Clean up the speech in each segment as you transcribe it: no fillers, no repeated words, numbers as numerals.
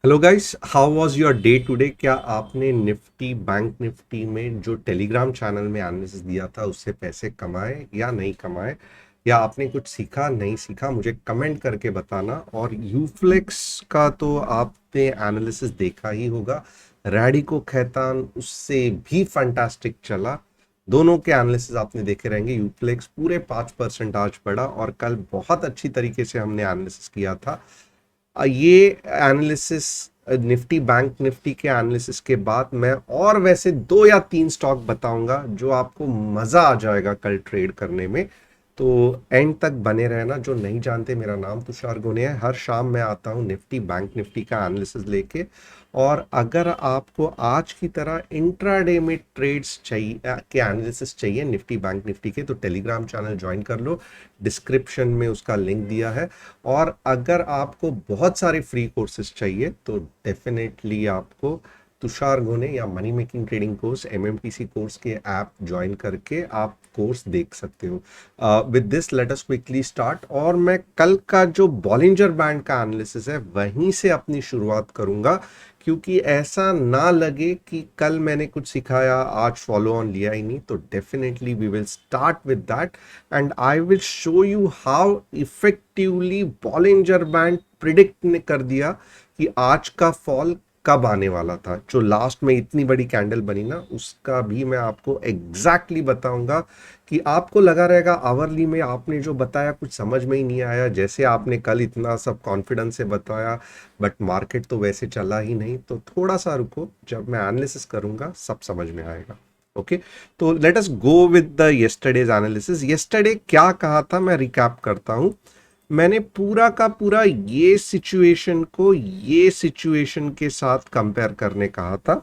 Hello guys, how was your day today? क्या आपने Nifty bank Nifty में जो टेलीग्राम चैनल में एनालिसिस दिया था उससे पैसे कमाए या नहीं कमाए, या आपने कुछ सीखा नहीं सीखा? मुझे कमेंट करके बताना। और यूफ्लेक्स का तो आपने एनालिसिस देखा ही होगा, रैडिको खैतान उससे भी फंटास्टिक चला। दोनों के एनालिसिस आपने देखे रहेंगे। यूफ्लेक्स पूरे 5% आज बढ़ा और कल बहुत अच्छी तरीके से हमने एनालिसिस किया था। ये एनालिसिस निफ्टी बैंक निफ्टी के एनालिसिस के बाद मैं और वैसे दो या तीन स्टॉक बताऊंगा जो आपको मजा आ जाएगा कल ट्रेड करने में। तो एंड तक बने रहना। जो नहीं जानते, मेरा नाम तुषार गोने है। हर शाम मैं आता हूँ निफ्टी बैंक निफ्टी का एनालिसिस लेके। और अगर आपको आज की तरह इंट्राडे में ट्रेड्स चाहिए के एनालिसिस चाहिए निफ्टी बैंक निफ्टी के, तो टेलीग्राम चैनल ज्वाइन कर लो। डिस्क्रिप्शन में उसका लिंक दिया है। और अगर आपको बहुत सारे फ्री कोर्सेज चाहिए तो डेफिनेटली आपको तुषार गोने या money making trading course MMTC course के ऐप ज्वाइन करके आप कोर्स देख सकते हो। With this let us quickly start. और मैं कल का जो बॉलिंजर बैंड का एनालिसिस है वहीं से अपनी शुरुआत करूंगा, क्योंकि ऐसा ना लगे कि कल मैंने कुछ सिखाया आज फॉलो ऑन लिया ही नहीं। तो definitely we will start with that and I will show you how effectively Bollinger band predict ने कर दिया कि आज का फॉल कब आने वाला था। जो लास्ट में इतनी बड़ी कैंडल बनी ना, उसका भी मैं आपको एग्जैक्टली बताऊंगा कि आपको लगा रहेगा आवरली में आपने जो बताया कुछ समझ में ही नहीं आया, जैसे आपने कल इतना सब कॉन्फिडेंस से बताया, बट मार्केट तो वैसे चला ही नहीं। तो थोड़ा सा रुको, जब मैं एनालिसिस करूंगा सब समझ में आएगा। ओके, तो let us go with the yesterday's analysis. Yesterday क्या कहा था मैं रिकैप करता हूं। मैंने पूरा का पूरा ये सिचुएशन को ये सिचुएशन के साथ कंपेयर करने कहा था।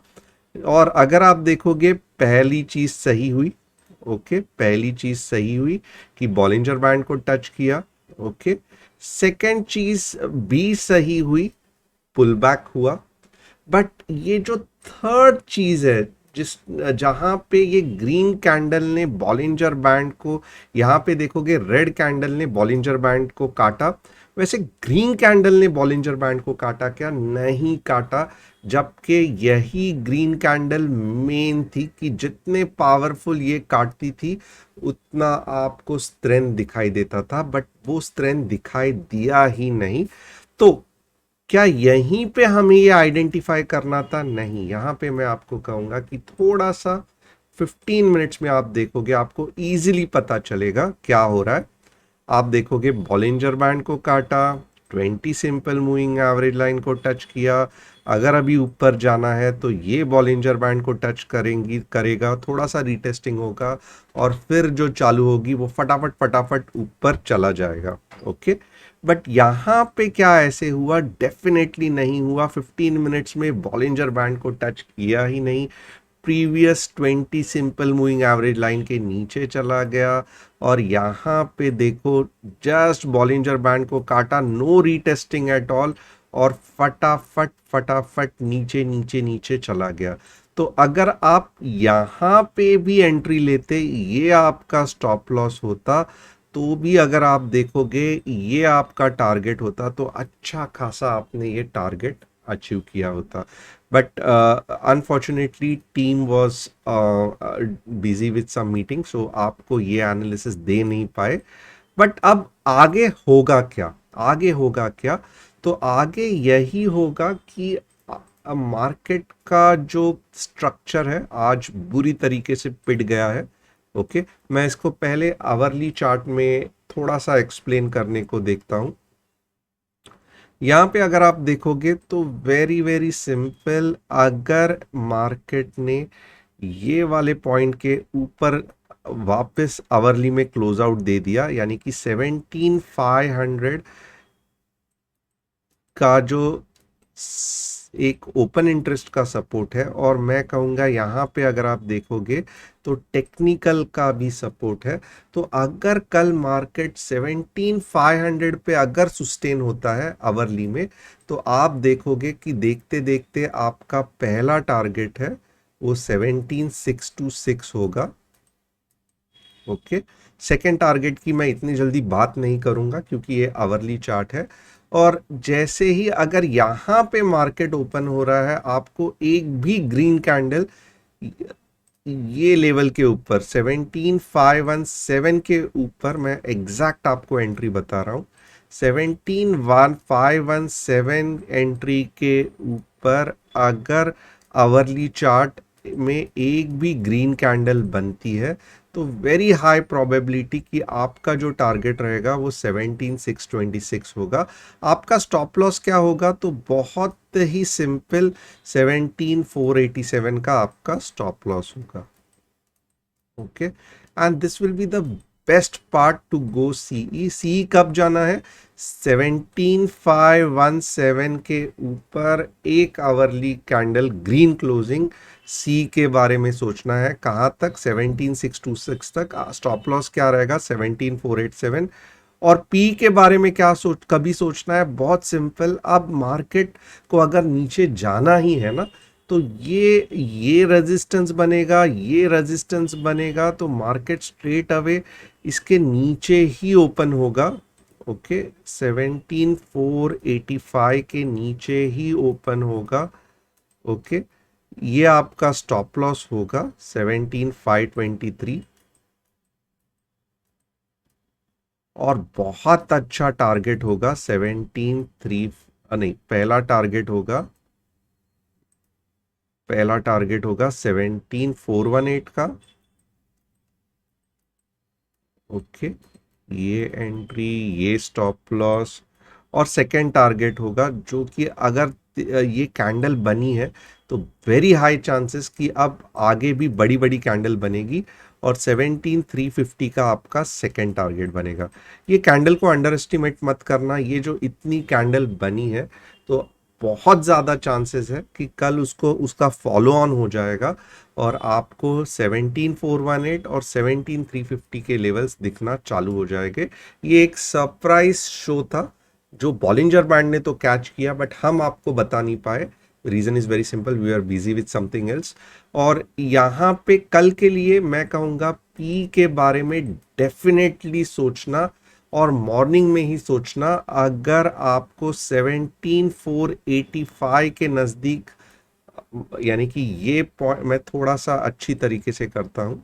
और अगर आप देखोगे पहली चीज सही हुई। ओके, पहली चीज सही हुई कि बॉलिंजर बैंड को टच किया। ओके, सेकंड चीज भी सही हुई, पुल बैक हुआ। बट ये जो थर्ड चीज है, जिस जहां पे ये ग्रीन कैंडल ने बॉलिंजर बैंड को, यहां पे देखोगे रेड कैंडल ने बॉलिंजर बैंड को काटा। वैसे ग्रीन कैंडल ने बॉलिंजर बैंड को काटा क्या? नहीं काटा। जबकि यही ग्रीन कैंडल मेन थी कि जितने पावरफुल ये काटती थी उतना आपको स्ट्रेंथ दिखाई देता था, बट वो स्ट्रेंथ दिखाई दिया ही नहीं। तो क्या यहीं पे हमें ये आइडेंटिफाई करना था? नहीं, यहां पे मैं आपको कहूंगा कि थोड़ा सा 15 मिनट्स में आप देखोगे, आपको इजीली पता चलेगा क्या हो रहा है। आप देखोगे बॉलिंजर बैंड को काटा, 20 सिंपल मूविंग एवरेज लाइन को टच किया। अगर अभी ऊपर जाना है तो ये बॉलिंजर बैंड को टच करेंगी करेगा, थोड़ा सा रीटेस्टिंग होगा और फिर जो चालू होगी वो फटाफट फटाफट ऊपर चला जाएगा। ओके, बट यहाँ पे क्या ऐसे हुआ? डेफिनेटली नहीं हुआ। 15 मिनट्स में बॉलिंजर बैंड को टच किया ही नहीं, previous 20 simple moving average line के नीचे चला गया। और यहाँ पे देखो, जस्ट बॉलिंजर बैंड को काटा, नो रीटेस्टिंग एट ऑल, और फटाफट फटाफट नीचे नीचे नीचे चला गया। तो अगर आप यहाँ पे भी एंट्री लेते, ये आपका स्टॉप लॉस होता, तो भी अगर आप देखोगे ये आपका टारगेट होता, तो अच्छा खासा आपने ये टारगेट अचीव किया होता। But unfortunately team was busy with some meeting, so आपको ये एनालिसिस दे नहीं पाए। बट अब आगे होगा क्या? आगे होगा क्या? तो आगे यही होगा कि मार्केट का जो स्ट्रक्चर है आज बुरी तरीके से पिट गया है। ओके, मैं इसको पहले आवरली चार्ट में थोड़ा सा एक्सप्लेन करने को देखता हूं। यहाँ पे अगर आप देखोगे तो वेरी वेरी सिंपल, अगर मार्केट ने ये वाले पॉइंट के ऊपर वापस आवरली में क्लोज आउट दे दिया, यानी कि 17,500 का जो एक ओपन इंटरेस्ट का सपोर्ट है, और मैं कहूँगा यहाँ पे अगर आप देखोगे तो टेक्निकल का भी सपोर्ट है। तो अगर कल मार्केट 17,500 पे अगर सुस्टेन होता है आवरली में, तो आप देखोगे कि देखते देखते आपका पहला टारगेट है वो 17,626 होगा। ओके, सेकंड टारगेट की मैं इतनी जल्दी बात नहीं करूंगा क्योंकि ये आवरली चार्ट है। और जैसे ही अगर यहाँ पे मार्केट ओपन हो रहा है, आपको एक भी ग्रीन कैंडल ये लेवल के ऊपर 17,517 के ऊपर, मैं एग्जैक्ट आपको एंट्री बता रहा हूँ, 17,517 एंट्री के ऊपर अगर आवरली चार्ट में एक भी ग्रीन कैंडल बनती है तो वेरी हाई प्रोबेबिलिटी कि आपका जो टारगेट रहेगा वो 17,626 होगा। आपका स्टॉप लॉस क्या होगा? तो बहुत ही सिंपल, 17,487 का आपका स्टॉप लॉस होगा। Okay, and this will be the best part to go CE. CE कब जाना है? 17,517 के ऊपर एक hourly candle green closing, C के बारे में सोचना है। कहाँ तक? 17,626 तक। स्टॉप लॉस क्या रहेगा? 17,487। और पी के बारे में क्या कभी सोचना है? बहुत सिंपल, अब मार्केट को अगर नीचे जाना ही है ना, तो ये रेजिस्टेंस बनेगा, ये रेजिस्टेंस बनेगा, तो मार्केट स्ट्रेट अवे इसके नीचे ही ओपन होगा। ओके, 17,485 के नीचे ही ओपन होगा। ओके, ये आपका स्टॉप लॉस होगा 17,523। और बहुत अच्छा टारगेट होगा 17,3, नहीं, पहला टारगेट होगा 17,418 का। ओके, ये एंट्री, ये स्टॉप लॉस। और सेकंड टारगेट होगा जो कि अगर ये कैंडल बनी है तो वेरी हाई चांसेस कि अब आगे भी बड़ी बड़ी कैंडल बनेगी, और 17,350 का आपका सेकंड टारगेट बनेगा। ये कैंडल को अंडर एस्टिमेट मत करना, ये जो इतनी कैंडल बनी है तो बहुत ज़्यादा चांसेस है कि कल उसका फॉलो ऑन हो जाएगा और आपको 17,418 और 17,350 के लेवल्स दिखना चालू हो जाएंगे। ये एक सरप्राइज शो था जो बॉलिंजर बैंड ने तो कैच किया, बट हम आपको बता नहीं पाए। Reason is very simple, we are busy with something else. और यहाँ पे कल के लिए मैं कहूँगा पी के बारे में डेफिनेटली सोचना, और मॉर्निंग में ही सोचना। अगर आपको 17,485 के नज़दीक, यानी कि ये पॉइंट मैं थोड़ा सा अच्छी तरीके से करता हूं,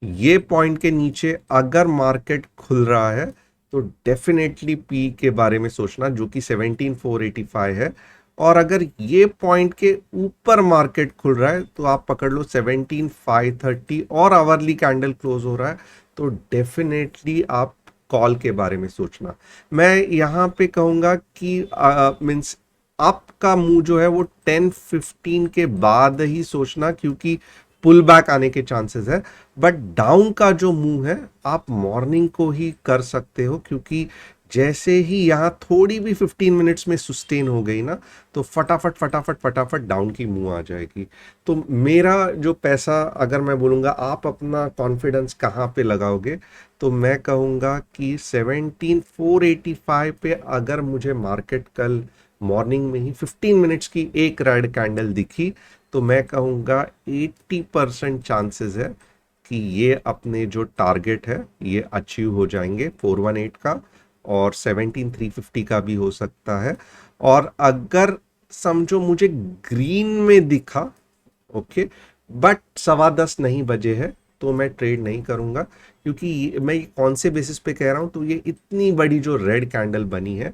ये पॉइंट के नीचे अगर मार्केट खुल रहा है तो डेफिनेटली पी के बारे में सोचना, जो कि 17,485 है। और अगर ये पॉइंट के ऊपर मार्केट खुल रहा है तो आप पकड़ लो 17,530, और आवरली कैंडल क्लोज हो रहा है तो डेफिनेटली आप कॉल के बारे में सोचना। मैं यहाँ पे कहूँगा कि मीन्स आपका मूव जो है वो 10-15 के बाद ही सोचना, क्योंकि पुल बैक आने के चांसेस है। बट डाउन का जो मूव है आप मॉर्निंग को ही कर सकते हो, क्योंकि जैसे ही यहाँ थोड़ी भी 15 मिनट्स में सुस्टेन हो गई ना, तो फटाफट फटाफट फटाफट डाउन की मूव आ जाएगी। तो मेरा जो पैसा, अगर मैं बोलूँगा आप अपना कॉन्फिडेंस कहाँ पे लगाओगे, तो मैं कहूँगा कि 17,485 पे अगर मुझे मार्केट कल मॉर्निंग में ही 15 मिनट्स की एक रेड कैंडल दिखी, तो मैं कहूँगा 80% चांसेस है कि ये अपने जो टारगेट है ये अचीव हो जाएंगे 418 का, और 17,350 का भी हो सकता है। और अगर समझो मुझे ग्रीन में दिखा, ओके, बट 10:15 नहीं बजे है, तो मैं ट्रेड नहीं करूंगा, क्योंकि मैं कौन से बेसिस पे कह रहा हूं, तो ये इतनी बड़ी जो रेड कैंडल बनी है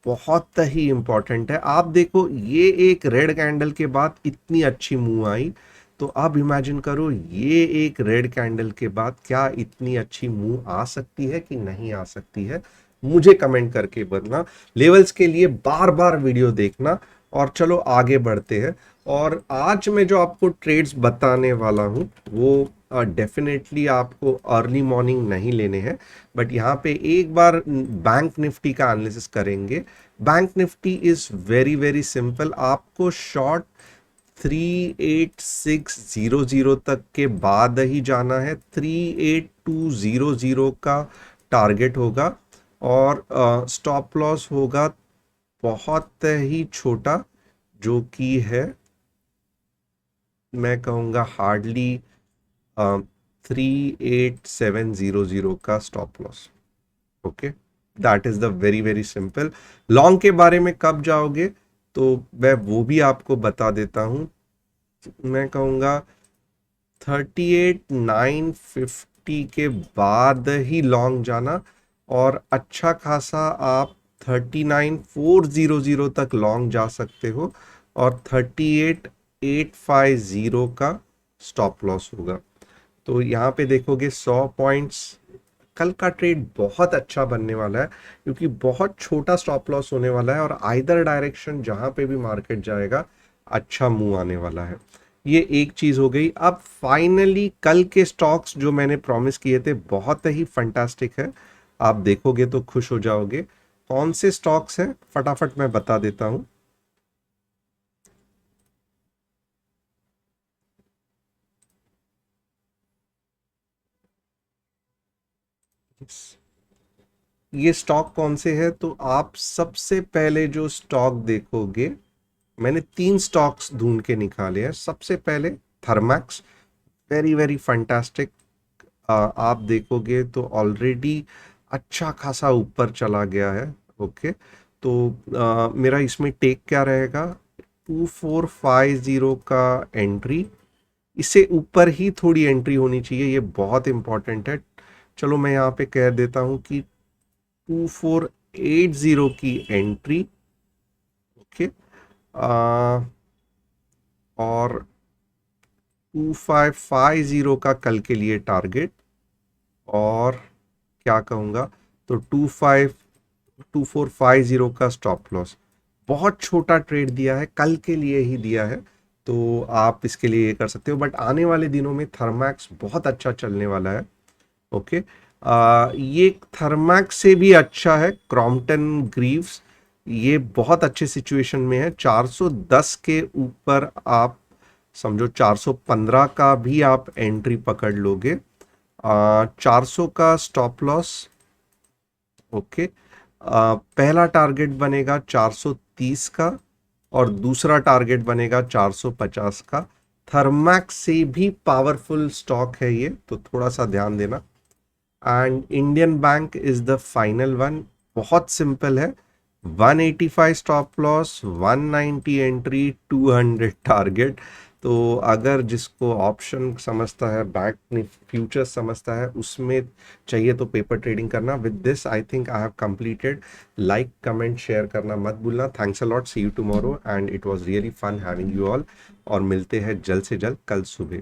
बहुत ही इंपॉर्टेंट है। आप देखो, ये एक रेड कैंडल के बाद इतनी अच्छी मूव आई, तो अब इमेजिन करो ये एक रेड कैंडल के बाद क्या इतनी अच्छी मूव आ सकती है कि नहीं आ सकती है। मुझे कमेंट करके बताना। लेवल्स के लिए बार बार वीडियो देखना। और चलो आगे बढ़ते हैं। और आज मैं जो आपको ट्रेड्स बताने वाला हूँ वो डेफिनेटली आपको अर्ली मॉर्निंग नहीं लेने हैं, बट यहाँ पे एक बार बैंक निफ्टी का एनालिसिस करेंगे। Bank Nifty is very very simple. आपको शॉर्ट 38600 तक के बाद ही जाना है। 38200 का टारगेट होगा, और स्टॉप लॉस होगा बहुत ही छोटा, जो कि है, मैं कहूँगा हार्डली 38,700 का stop loss. Okay, that is the very very simple. Long के बारे में कब जाओगे तो मैं वो भी आपको बता देता हूँ। मैं कहूँगा 38,950 के बाद ही लॉन्ग जाना, और अच्छा खासा आप 39,400 तक लॉन्ग जा सकते हो, और 38,850 का स्टॉप लॉस होगा। तो यहाँ पे देखोगे 100 पॉइंट्स, कल का ट्रेड बहुत अच्छा बनने वाला है, क्योंकि बहुत छोटा स्टॉप लॉस होने वाला है, और आइदर डायरेक्शन जहां पे भी मार्केट जाएगा अच्छा मूव आने वाला है। ये एक चीज हो गई। अब फाइनली कल के स्टॉक्स जो मैंने प्रॉमिस किए थे बहुत ही फंटास्टिक है, आप देखोगे तो खुश हो जाओगे। कौन से स्टॉक्स हैं फटाफट मैं बता देता हूं। ये स्टॉक कौन से है, तो आप सबसे पहले जो स्टॉक देखोगे, मैंने 3 स्टॉक्स ढूंढ के निकाले हैं। सबसे पहले थर्मैक्स, वेरी वेरी फंटास्टिक। आप देखोगे तो ऑलरेडी अच्छा खासा ऊपर चला गया है। ओके, तो मेरा इसमें टेक क्या रहेगा, 2450 का एंट्री। इससे ऊपर ही थोड़ी एंट्री होनी चाहिए, ये बहुत इंपॉर्टेंट है। चलो मैं यहाँ पे कह देता हूँ कि 2480 की एंट्री। ओके, और 2550 का कल के लिए टारगेट, और क्या कहूँगा, तो 2450 का स्टॉप लॉस। बहुत छोटा ट्रेड दिया है, कल के लिए ही दिया है, तो आप इसके लिए ये कर सकते हो। बट आने वाले दिनों में थर्मैक्स बहुत अच्छा चलने वाला है। ओके, ये थर्मैक्स से भी अच्छा है क्रॉम्पटन ग्रीव्स। ये बहुत अच्छे सिचुएशन में है, 410 के ऊपर आप समझो 415 का भी आप एंट्री पकड़ लोगे। 400 का स्टॉप लॉस। ओके, पहला टारगेट बनेगा 430 का, और दूसरा टारगेट बनेगा 450 का। थर्मैक्स से भी पावरफुल स्टॉक है ये, तो थोड़ा सा ध्यान देना। And Indian bank is the final one, बहुत सिंपल है। 185 स्टॉप लॉस, 190 एंट्री, 200 टारगेट। तो अगर जिसको ऑप्शन समझता है, बैंक फ्यूचर समझता है, उसमें चाहिए तो पेपर ट्रेडिंग करना। With this I think I have completed. Like comment share करना मत भूलना। Thanks a lot, see you tomorrow, and it was really fun having you all. और मिलते हैं जल्द से जल्द कल सुबह।